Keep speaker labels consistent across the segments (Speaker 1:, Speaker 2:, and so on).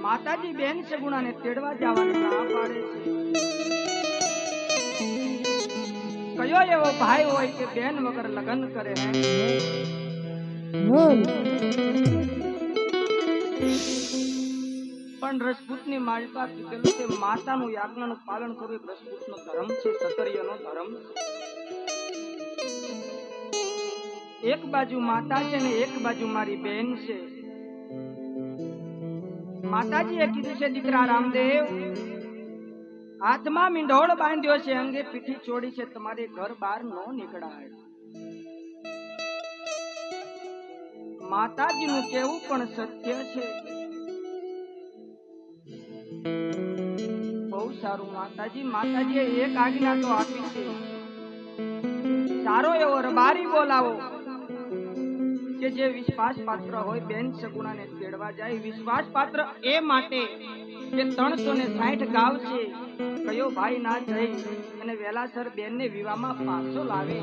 Speaker 1: માતાજી બેન સગુણાને તેડવા જવાની ના પાડે છે। કયો એવો ભાઈ હોય કે બેન વગર લગ્ન કરે હે? પણ રજપૂતની માલપા કીધેલું છે માતાનું યાજ્ઞાનું પાલન કરવું એ રજપૂતનો ધર્મ છે, ક્ષત્રિયનો ધર્મ છે। એક બાજુ માતા છે ને એક બાજુ મારી બેન છે। માતાજીએ કીધું છે દીકરા રામદેવ, હાથમાં મીંઢોળ બાંધ્યો છે, અંગે પીઠી ચોડી છે, તમારે ઘર બહાર ન નીકળાય। માતાજીનું કહેવું પણ સત્ય છે। બહુ સારું માતાજીએ એક આજ્ઞા તો આપી છે, સારો એવો રબારી બોલાવો કે જે વિશ્વાસ પાત્ર હોય બેન સગુણાને તેડવા જાય। વિશ્વાસ પાત્ર એ માટે કે 360 ગાવ છે, કયો ભાઈ ના જઈ અને વેલાસર બેન ને વિવાહમાં પાછો લાવે।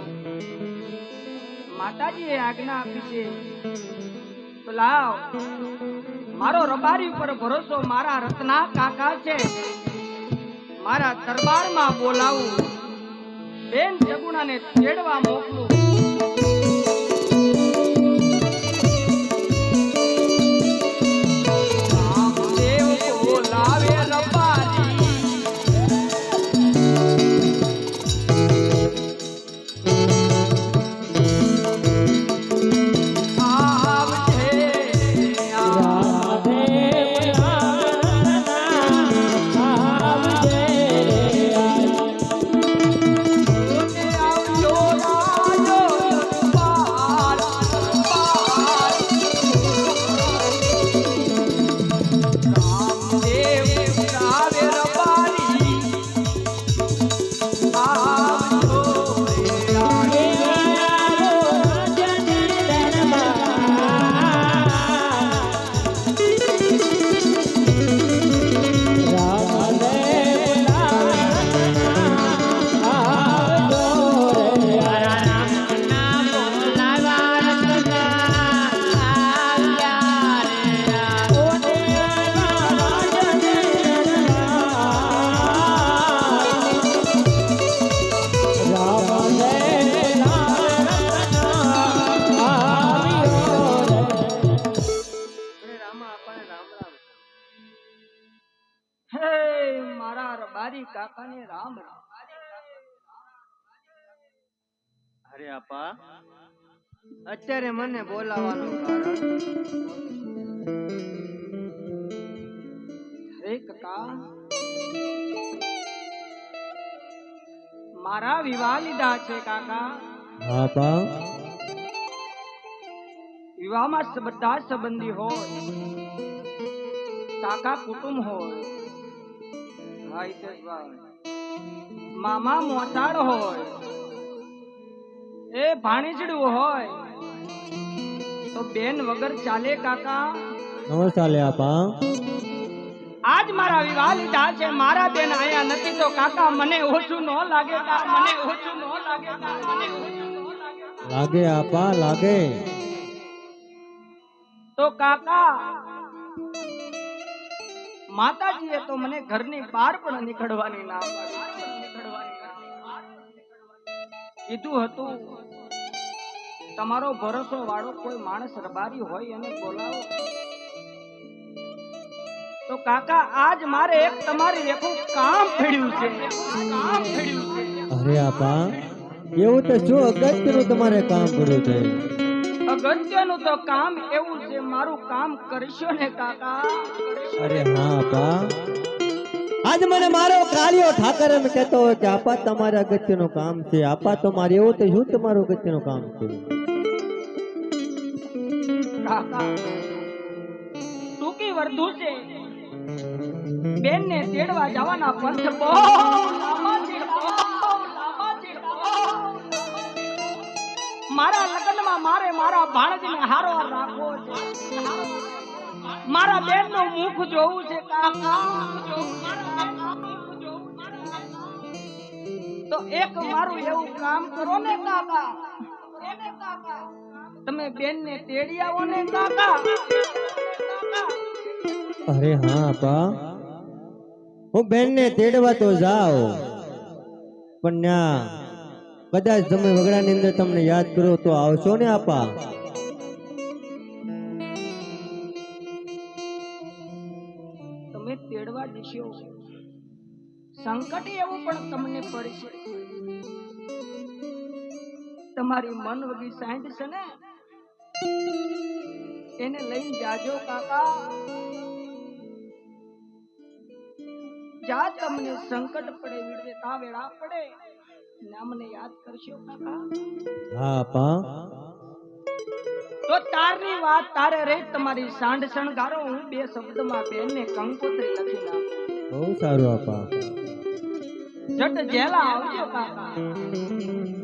Speaker 1: માતાજીએ આજ્ઞા આપી છે તો લાવ, મારો રબારી ઉપર ભરોસો, મારા રત્ના કાકા છે, મારા દરબારમાં બોલાવું, બેન સગુણાને તેડવા મોકલું। કાકાને રામ રામ।
Speaker 2: અરે આપા, અત્યારે મને બોલાવવાનું કારણ?
Speaker 1: અરે કાકા, મારા વિવાહ લીધા છે કાકા।
Speaker 2: આપા,
Speaker 1: વિવાહમાં બધા સંબંધી હોય, કાકા કુટુંબ હોય, મામા મોસાળ હોય, એ ભાણીજડું હોય, તો બેન વગર ચાલે કાકા?
Speaker 2: ન ચાલે આપા।
Speaker 1: આજ મારા વિવાહ લીધા છે, મારા બેન આયા નથી તો કાકા મને ઓછું ન લાગે? મને ઓછું ન લાગે?
Speaker 2: લાગે આપા, લાગે।
Speaker 1: તો કાકા માતાજીએ તો મને ઘરની બહાર પણ નીકળવાની ના કીધું હતું, તમારો ભરોસો વાળો કોઈ માણસ રબારી હોય એને બોલાવો। તો કાકા આજ મારે એક તમારી એકું કામ પડ્યું છે, કામ પડ્યું છે।
Speaker 2: અરે આપા, એવું તો શું અગત્યનું તમારે કામ પડ્યું છે?
Speaker 1: અગત્યનું તો કામ એવું છે, મારું કામ કરશો ને કાકા?
Speaker 2: અરે હા આપા, આજ મને મારો કાળિયો ઠાકર એમ કહેતો હોય કે આપા તમારે અગત્યનું કામ છે। આપા તો મારે એવું તો શું તમારું અગત્યનું કામ છે?
Speaker 1: કાકા ટૂંકી વર્ધુ છે, બેન ને તેડવા જવાના પંથ બહુ લાંબા છે, મારા લગ્નમાં મારે મારા ભાણેજને હારો રાખવો છે, મારા બેન નું મુખ જોવું છે કાકા। તો એક મારું એવું કામ કરો ને કાકા, તમે બેન ને તેડી આવો ને કાકા।
Speaker 2: અરે હા આપા, હું બેનને તેડવા તો જાઉં, પણ ન્યા કદાચ તમે વગડાની અંદર તમને યાદ કરો તો આવશો ને આપા?
Speaker 1: તમે તેડવા જશો, સંકટ એવું પણ તમને પડશે. તમારી મન વગી સાંજ છે ને, એને લઈને જાજો કાકા. જા તમને સંકટ પડે, વિડવે તા વેળા પડે, નામને યાદ કરશો કાકા.
Speaker 2: હા આપા.
Speaker 1: તો તારની વાત તારે રે, તમારી સાંડ શણગારો, હું બે શબ્દમાં બેનને કંકોત્રી લખી નાખું.
Speaker 2: બહુ સારું આપા.
Speaker 1: જટ જેલા આવજો કાકા.